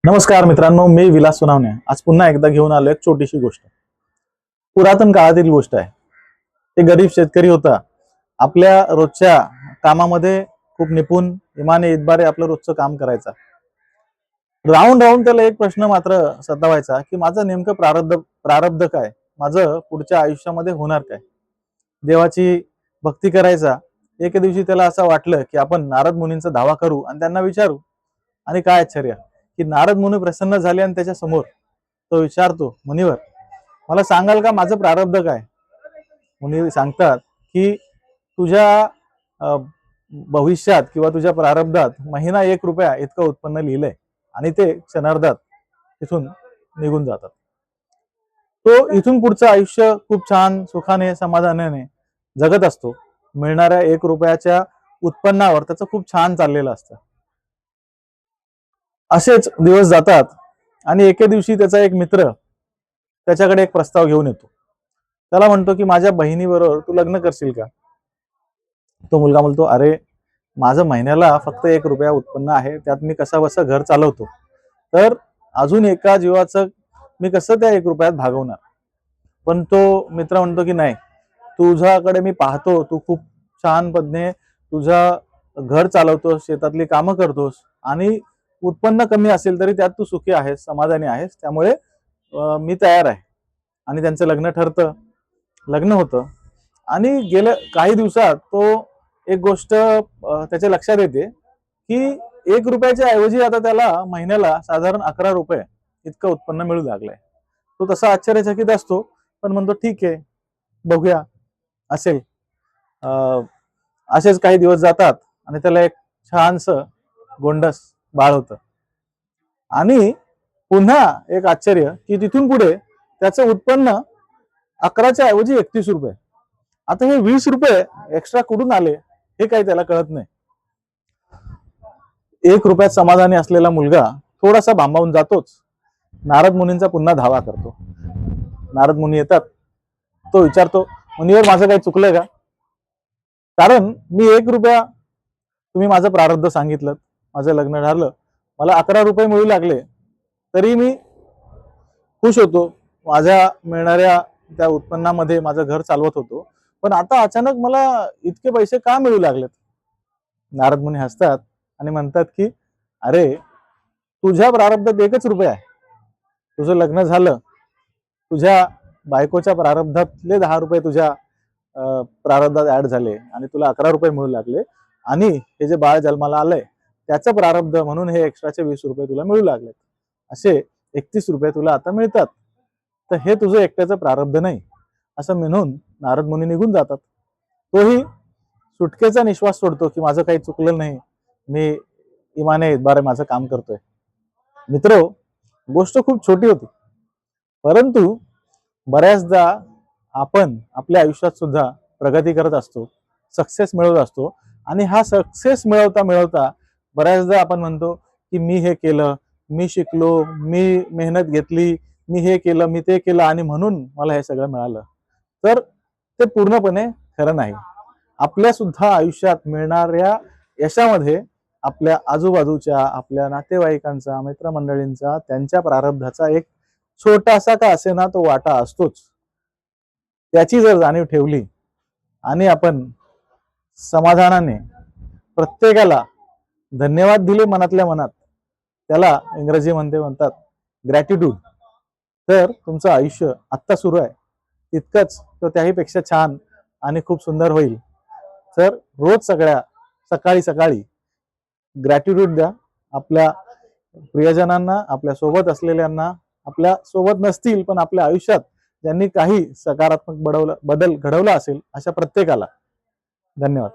नमस्कार मित्रांनो, मी विलास सोनावणे आज पुन्हा एकदा घेऊन आलो एक छोटीशी गोष्ट. पुरातन काळातील गोष्ट आहे. एक गरीब शेतकरी होता. आपल्या रोजच्या कामामध्ये खूप निपुण इमाने इतबारे आपलं रोजचं काम करायचा. राहून राहून त्याला एक प्रश्न मात्र सतावायचा की माझं नेमकं प्रारब्ध प्रारब्ध काय, माझं पुढच्या आयुष्यामध्ये होणार काय. देवाची भक्ती करायचा. एके दिवशी त्याला असं वाटलं की आपण नारद मुनींचा धावा करू आणि त्यांना विचारू. आणि काय आश्चर्य की नारद मुनी प्रसन्न झाले आणि त्याच्या समोर तो विचारतो, मुनिवर मला सांगाल का माझं प्रारब्ध काय. मुनी सांगतात की तुझ्या भविष्यात किंवा तुझ्या प्रारब्धात महिना 1 रुपया इतकं उत्पन्न लिहिलंय आणि ते क्षणार्धात इथून निघून जातात. तो इथून पुढचं आयुष्य खूप छान सुखाने समाधानाने जगत असतो. मिळणाऱ्या 1 रुपयाच्या उत्पन्नावर त्याचं खूप छान चाललेलं असतं. असेच दिवस जातात आणि एके दिवशी त्याचा एक मित्र त्याच्याकडे एक प्रस्ताव घेऊन येतो. त्याला म्हणतो की माझ्या बहिणीबरोबर तू लग्न करशील का. तो मुलगा म्हणतो, अरे माझं महिन्याला फक्त 1 रुपया उत्पन्न आहे, त्यात मी कसा बसा घर चालवतो, तर अजून एका जीवाचं मी कसं त्या 1 रुपयात भागवणार. पण तो मित्र म्हणतो की नाही, तुझ्याकडे मी पाहतो तू खूप छान पद्धतीने तुझा घर चालवतोस, शेतातली कामं करतोस आणि उत्पन्न कमी असेल तरी त्यात तू सुखी आहेस, समाधानी आहेस, त्यामुळे मी तयार आहे. आणि त्यांचं लग्न ठरतं. लग्न होतं आणि गेल्या काही दिवसात तो एक गोष्ट त्याच्या लक्षात येते की 1 रुपयाच्या ऐवजी आता त्याला महिन्याला साधारण 11 रुपये इतकं उत्पन्न मिळू लागलंय. तो तसा आश्चर्यचकित असतो, पण म्हणतो ठीक आहे, बघूया असेल. असेच काही दिवस जातात आणि त्याला एक छानसं गोंडस बाळ होतं. आणि पुन्हा एक आश्चर्य की तिथून पुढे त्याचं उत्पन्न 11च्या ऐवजी 31 रुपये. आता हे 20 रुपये एक्स्ट्रा कुठून आले हे काही त्याला कळत नाही. 1 रुपयात समाधानी असलेला मुलगा थोडासा भांबावून जातोच. नारद मुनींचा पुन्हा धावा करतो. नारद मुनी येतात. तो विचारतो, मुनीवर माझं काही चुकलंय का. कारण मी 1 रुपया तुम्ही माझं प्रारब्ध सांगितलं, माझं लग्न ठरलं, मला 11 रुपये मिळू लागले तरी मी खुश होतो. माझ्या मिळणाऱ्या त्या उत्पन्नामध्ये माझं घर चालवत होतो. पण आता अचानक मला इतके पैसे का मिळू लागलेत. नारद मुनी हसतात आणि म्हणतात की अरे तुझ्या प्रारब्धात 1 रुपया आहे. तुझं लग्न झालं, तुझ्या बायकोच्या प्रारब्धातले 10 रुपये तुझ्या प्रारब्धात ऍड झाले आणि तुला 11 रुपये मिळू लागले. आणि हे जे बाळ जन्माला आलंय त्याचं प्रारब्ध म्हणून हे एक्स्ट्राचे 20 रुपये तुला मिळू लागले. असे 31 रुपये तुला आता मिळतात. तर हे तुझं एकट्याचं प्रारब्ध नाही असं म्हणून नारद मुनी निघून जातात. तोही सुटकेचा निश्वास सोडतो की माझं काही चुकलं नाही, मी इमाने इतबारे माझं काम करतोय. मित्रो, गोष्ट खूप छोटी होती, परंतु बऱ्याचदा आपण आपल्या आयुष्यात सुद्धा प्रगती करत असतो, सक्सेस मिळवत असतो. आणि हा सक्सेस मिळवता मिळवता बऱ्याचदा आपण म्हणतो की मी हे केलं, मी शिकलो, मी मेहनत घेतली, मी हे केलं, मी ते केलं आणि म्हणून मला हे सगळं मिळालं. तर ते पूर्णपणे खरं नाही. आपल्या सुद्धा आयुष्यात मिळणाऱ्या यशामध्ये आपल्या आजूबाजूच्या आपल्या नातेवाईकांचा, मित्रमंडळींचा, त्यांच्या प्रारब्धाचा एक छोटासा का असेना तो वाटा असतोच. त्याची जर जाणीव ठेवली आणि आपण समाधानाने प्रत्येकाला धन्यवाद दिले मनातल्या मनात, त्याला इंग्रजीमध्ये म्हणतात ग्रॅटिट्यूड, तर तुमचं आयुष्य आत्ता सुरू आहे तितकंच तो त्याहीपेक्षा छान आणि खूप सुंदर होईल. तर रोज सकाळी सकाळी ग्रॅटिट्यूड द्या आपल्या प्रियजनांना, आपल्या सोबत असलेल्यांना, आपल्या सोबत नसतील पण आपल्या आयुष्यात ज्यांनी काही सकारात्मक बदल घडवला असेल अशा प्रत्येकाला. धन्यवाद.